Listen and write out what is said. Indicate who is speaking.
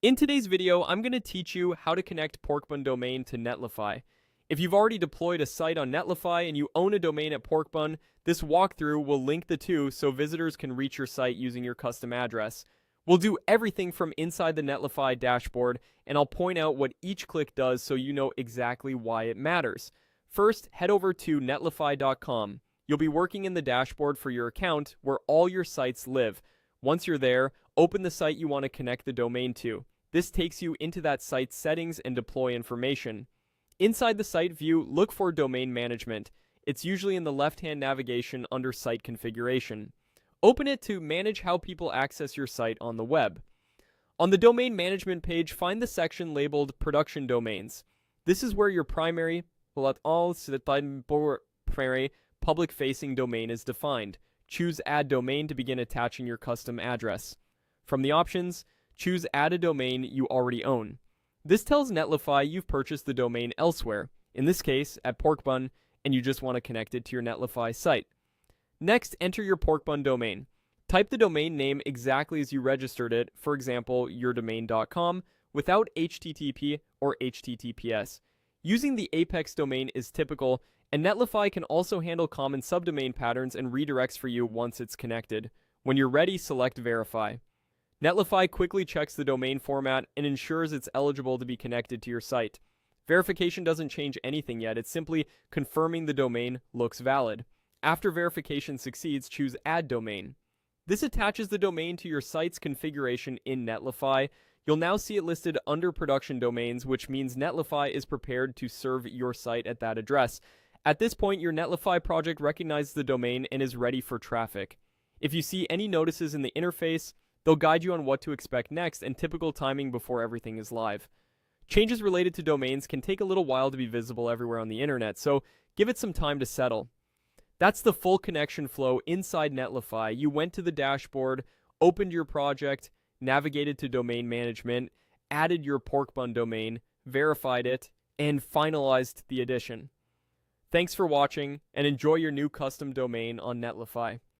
Speaker 1: In today's video, I'm going to teach you how to connect Porkbun domain to Netlify. If you've already deployed a site on Netlify and you own a domain at Porkbun, this walkthrough will link the two so visitors can reach your site using your custom address. We'll do everything from inside the Netlify dashboard, and I'll point out what each click does so you know exactly why it matters. First, head over to netlify.com. You'll be working in the dashboard for your account where all your sites live. Once you're there, open the site you want to connect the domain to. This takes you into that site's settings and deploy information. Inside the site view, look for Domain Management. It's usually in the left-hand navigation under Site Configuration. Open it to manage how people access your site on the web. On the Domain Management page, find the section labeled Production Domains. This is where your primary public-facing domain is defined. Choose Add Domain to begin attaching your custom address. From the options, choose Add a domain you already own. This tells Netlify you've purchased the domain elsewhere, in this case at Porkbun, and you just want to connect it to your Netlify site. Next, enter your Porkbun domain. Type the domain name exactly as you registered it, for example, yourdomain.com, without HTTP or HTTPS. Using the Apex domain is typical, and Netlify can also handle common subdomain patterns and redirects for you once it's connected. When you're ready, select Verify. Netlify quickly checks the domain format and ensures it's eligible to be connected to your site. Verification doesn't change anything yet, it's simply confirming the domain looks valid. After verification succeeds, choose Add Domain. This attaches the domain to your site's configuration in Netlify. You'll now see it listed under Production Domains, which means Netlify is prepared to serve your site at that address. At this point, your Netlify project recognizes the domain and is ready for traffic. If you see any notices in the interface, they'll guide you on what to expect next and typical timing before everything is live. Changes related to domains can take a little while to be visible everywhere on the internet, so give it some time to settle. That's the full connection flow inside Netlify. You went to the dashboard, opened your project, navigated to domain management, added your Porkbun domain, verified it, and finalized the addition. Thanks for watching, and enjoy your new custom domain on Netlify.